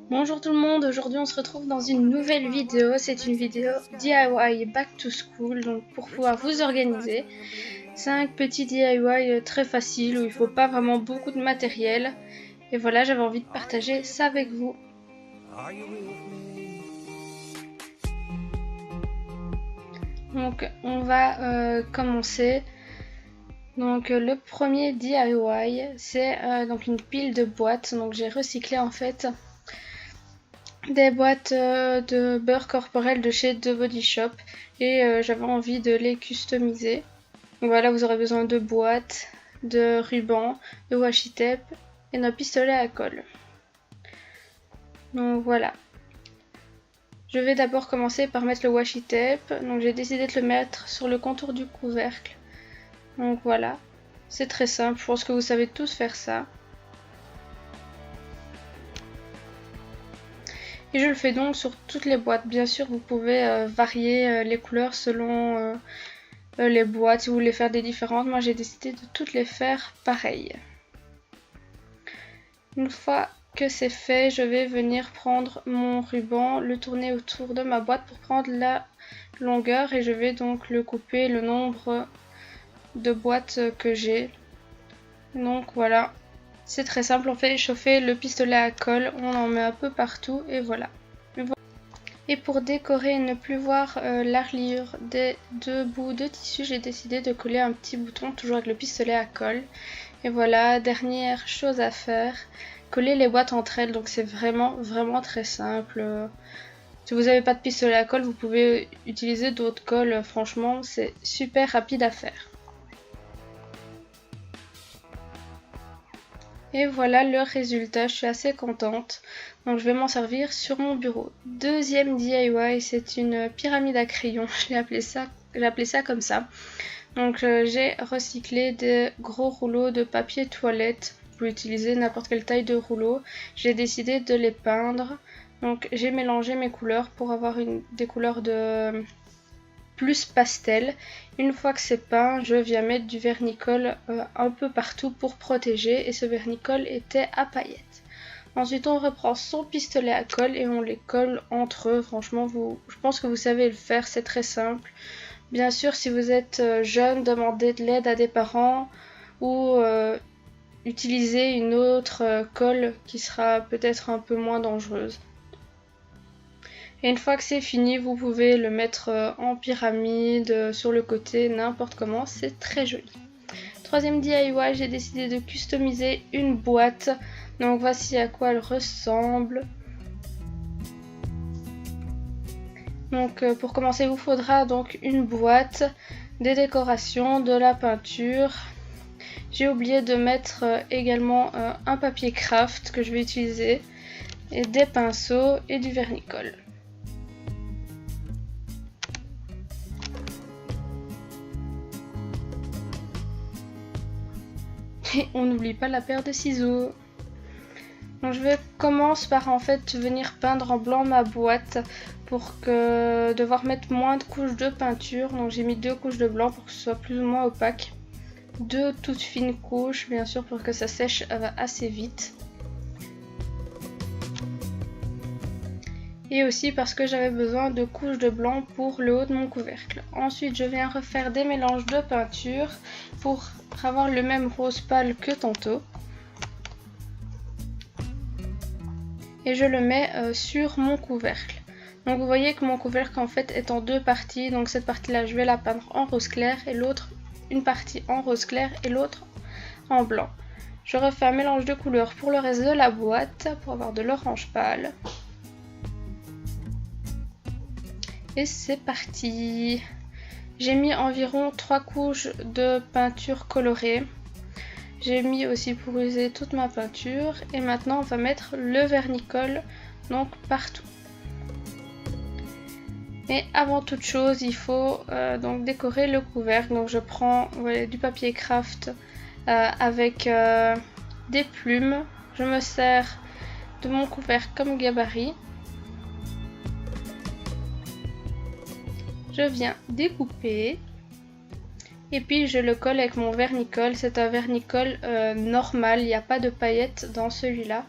Bonjour tout le monde, aujourd'hui on se retrouve dans une nouvelle vidéo, c'est une vidéo DIY Back to School, donc pour pouvoir vous organiser. 5 petits DIY très faciles où il ne faut pas vraiment beaucoup de matériel. Et voilà, j'avais envie de partager ça avec vous. Donc on va commencer. Donc le premier DIY c'est donc une pile de boîtes, donc j'ai recyclé en fait des boîtes de beurre corporel de chez The Body Shop et j'avais envie de les customiser. Donc voilà, vous aurez besoin de boîtes, de rubans, de washi tape et d'un pistolet à colle. Donc voilà. Je vais d'abord commencer par mettre le washi tape. Donc j'ai décidé de le mettre sur le contour du couvercle. Donc voilà. C'est très simple, je pense que vous savez tous faire ça. Et je le fais donc sur toutes les boîtes. Bien sûr, vous pouvez varier les couleurs selon les boîtes, si vous voulez faire des différentes. Moi, j'ai décidé de toutes les faire pareilles. Une fois que c'est fait, je vais venir prendre mon ruban, le tourner autour de ma boîte pour prendre la longueur. Et je vais donc le couper le nombre de boîtes que j'ai. Donc voilà. C'est très simple, on fait chauffer le pistolet à colle, on en met un peu partout et voilà. Et pour décorer et ne plus voir la reliure des deux bouts de tissu, j'ai décidé de coller un petit bouton, toujours avec le pistolet à colle. Et voilà, dernière chose à faire, coller les boîtes entre elles, donc c'est vraiment très simple. Si vous n'avez pas de pistolet à colle, vous pouvez utiliser d'autres colles, franchement c'est super rapide à faire. Et voilà le résultat, je suis assez contente. Donc je vais m'en servir sur mon bureau. Deuxième DIY, c'est une pyramide à crayon. J'ai appelé ça comme ça. Donc j'ai recyclé des gros rouleaux de papier toilette. Vous pouvez utiliser n'importe quelle taille de rouleau. J'ai décidé de les peindre. Donc j'ai mélangé mes couleurs pour avoir des couleurs de plus pastel. Une fois que c'est peint, je viens mettre du vernicole un peu partout pour protéger et ce vernicole était à paillettes. Ensuite on reprend son pistolet à colle et on les colle entre eux. Franchement je pense que vous savez le faire, c'est très simple. Bien sûr si vous êtes jeune, demandez de l'aide à des parents ou utilisez une autre colle qui sera peut-être un peu moins dangereuse. Et une fois que c'est fini, vous pouvez le mettre en pyramide, sur le côté, n'importe comment, c'est très joli. Troisième DIY, j'ai décidé de customiser une boîte. Donc voici à quoi elle ressemble. Donc pour commencer, il vous faudra donc une boîte, des décorations, de la peinture. J'ai oublié de mettre également un papier craft que je vais utiliser, et des pinceaux et du vernicole. Et on n'oublie pas la paire de ciseaux. Donc je commence par en fait venir peindre en blanc ma boîte pour devoir mettre moins de couches de peinture. Donc j'ai mis 2 couches de blanc pour que ce soit plus ou moins opaque. 2 toutes fines couches bien sûr pour que ça sèche assez vite. Et aussi parce que j'avais besoin de couches de blanc pour le haut de mon couvercle. Ensuite je viens refaire des mélanges de peinture pour avoir le même rose pâle que tantôt. Et je le mets sur mon couvercle. Donc vous voyez que mon couvercle en fait est en 2 parties. Donc cette partie là je vais la peindre en rose clair et l'autre une partie en rose clair et l'autre en blanc. Je refais un mélange de couleurs pour le reste de la boîte pour avoir de l'orange pâle. Et c'est parti. J'ai mis environ 3 couches de peinture colorée. J'ai mis aussi pour user toute ma peinture. Et maintenant on va mettre le vernicole donc partout. Et avant toute chose il faut donc décorer le couvercle. Donc je prends du papier craft avec des plumes. Je me sers de mon couvercle comme gabarit. Je viens découper et puis je le colle avec mon vernicole. C'est un vernicole normal, il n'y a pas de paillettes dans celui-là.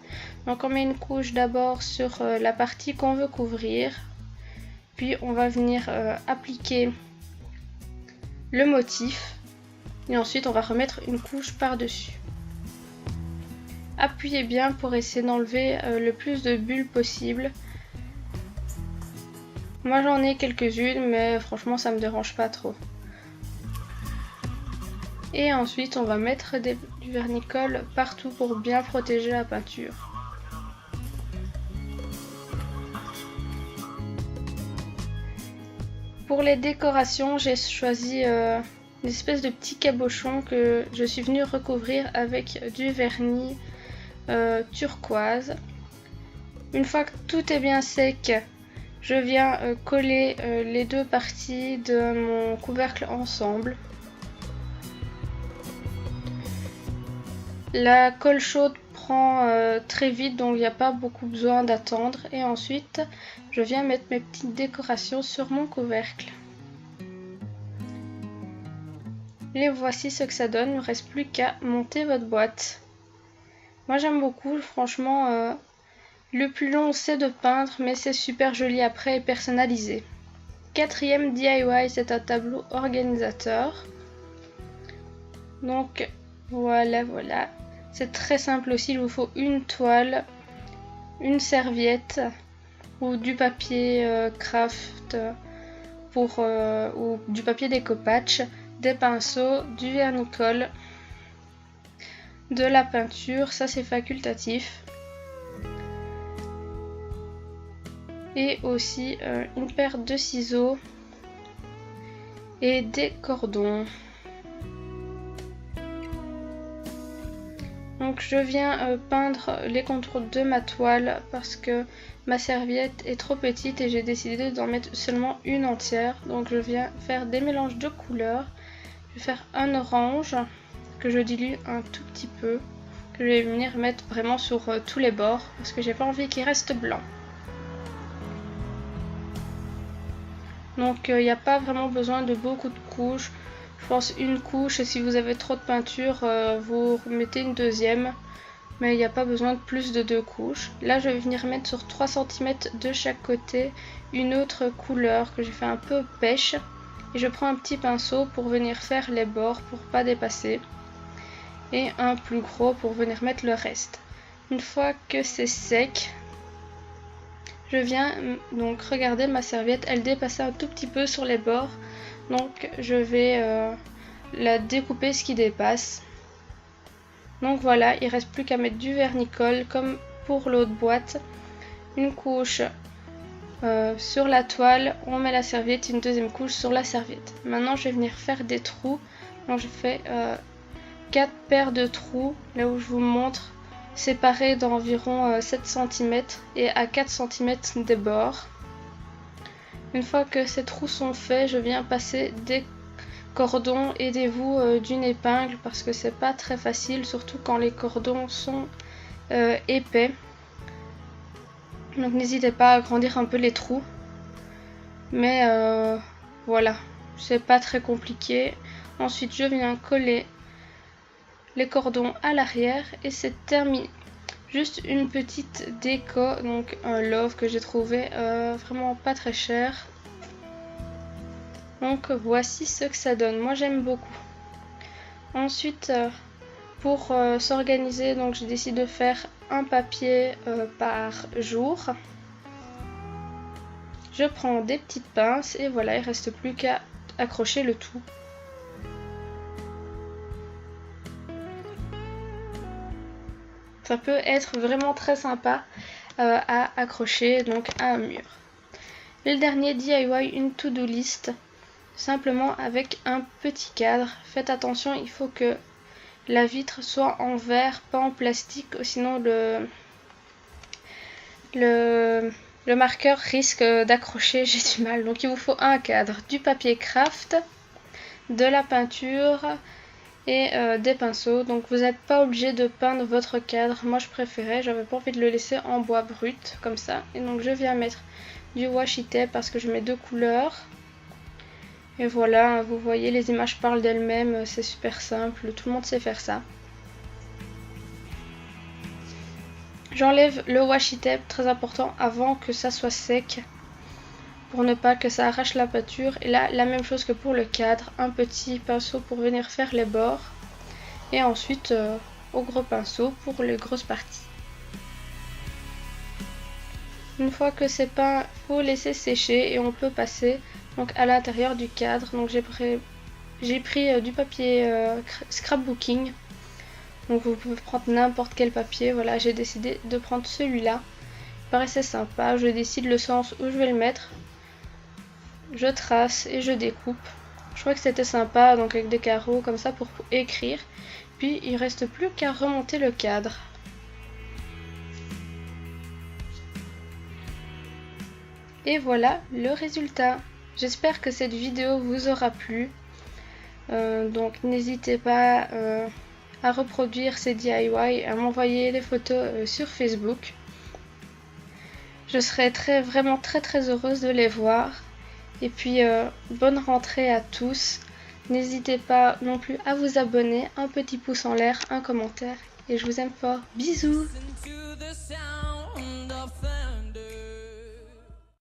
Donc on met une couche d'abord sur la partie qu'on veut couvrir, puis on va venir appliquer le motif et ensuite on va remettre une couche par-dessus. Appuyez bien pour essayer d'enlever le plus de bulles possible. Moi j'en ai quelques-unes, mais franchement ça me dérange pas trop. Et ensuite on va mettre du vernicole partout pour bien protéger la peinture. Pour les décorations, j'ai choisi une espèce de petit cabochon que je suis venue recouvrir avec du vernis turquoise. Une fois que tout est bien sec, je viens coller les deux parties de mon couvercle ensemble. La colle chaude prend très vite, donc il n'y a pas beaucoup besoin d'attendre. Et ensuite, je viens mettre mes petites décorations sur mon couvercle. Et voici ce que ça donne, il ne reste plus qu'à monter votre boîte. Moi j'aime beaucoup, franchement, le plus long c'est de peindre, mais c'est super joli après et personnalisé. Quatrième DIY, c'est un tableau organisateur. Donc voilà. C'est très simple aussi, il vous faut une toile, une serviette ou du papier craft ou du papier découpage, des pinceaux, du vernicole, de la peinture, ça c'est facultatif. Et aussi une paire de ciseaux et des cordons. Donc je viens peindre les contours de ma toile parce que ma serviette est trop petite et j'ai décidé d'en mettre seulement une entière. Donc je viens faire des mélanges de couleurs. Je vais faire un orange que je dilue un tout petit peu, que je vais venir mettre vraiment sur tous les bords parce que j'ai pas envie qu'il reste blanc. Donc il n'y a pas vraiment besoin de beaucoup de couches. Je pense une couche, et si vous avez trop de peinture, vous remettez une deuxième. Mais il n'y a pas besoin de plus de 2 couches. Là, je vais venir mettre sur 3 cm de chaque côté une autre couleur que j'ai fait un peu pêche. Et je prends un petit pinceau pour venir faire les bords pour pas dépasser. Et un plus gros pour venir mettre le reste. Une fois que c'est sec, je viens donc regarder ma serviette. Elle dépassait un tout petit peu sur les bords. Donc je vais la découper ce qui dépasse. Donc voilà, il reste plus qu'à mettre du vernicole comme pour l'autre boîte. Une couche sur la toile, on met la serviette, une deuxième couche sur la serviette. Maintenant je vais venir faire des trous. Donc je fais 4 paires de trous, là où je vous montre, séparés d'environ 7 cm et à 4 cm des bords. Une fois que ces trous sont faits, je viens passer des cordons, aidez-vous d'une épingle parce que c'est pas très facile, surtout quand les cordons sont épais. Donc n'hésitez pas à agrandir un peu les trous. Mais voilà, c'est pas très compliqué. Ensuite je viens coller les cordons à l'arrière et c'est terminé. Juste une petite déco, donc un love que j'ai trouvé vraiment pas très cher. Donc voici ce que ça donne, moi j'aime beaucoup. Ensuite pour s'organiser, donc j'ai décidé de faire un papier par jour. Je prends des petites pinces et voilà, il reste plus qu'à accrocher le tout. Ça peut être vraiment très sympa à accrocher donc à un mur. Le dernier DIY, une to-do list, simplement avec un petit cadre. Faites attention, il faut que la vitre soit en verre, pas en plastique, sinon le marqueur risque d'accrocher, j'ai du mal. Donc il vous faut un cadre, du papier craft, de la peinture et des pinceaux. Donc vous n'êtes pas obligé de peindre votre cadre. Moi je préférais, j'avais pas envie de le laisser en bois brut comme ça. Et donc je viens mettre du washi tape parce que je mets 2 couleurs. Et voilà, vous voyez, les images parlent d'elles-mêmes, c'est super simple, tout le monde sait faire ça. J'enlève le washi tape, très important, avant que ça soit sec, pour ne pas que ça arrache la peinture. Et là, la même chose que pour le cadre, un petit pinceau pour venir faire les bords. Et ensuite, au gros pinceau pour les grosses parties. Une fois que c'est peint, il faut laisser sécher et on peut passer donc à l'intérieur du cadre. Donc j'ai pris du papier scrapbooking. Donc vous pouvez prendre n'importe quel papier. Voilà, j'ai décidé de prendre celui-là. Il paraissait sympa. Je décide le sens où je vais le mettre. Je trace et je découpe. Je crois que c'était sympa, donc avec des carreaux comme ça pour écrire. Puis il reste plus qu'à remonter le cadre. Et voilà le résultat. J'espère que cette vidéo vous aura plu. Donc n'hésitez pas à reproduire ces DIY, à m'envoyer les photos sur Facebook. Je serai vraiment très heureuse de les voir. Et puis bonne rentrée à tous. N'hésitez pas non plus à vous abonner, un petit pouce en l'air, un commentaire. Et je vous aime fort. Bisous!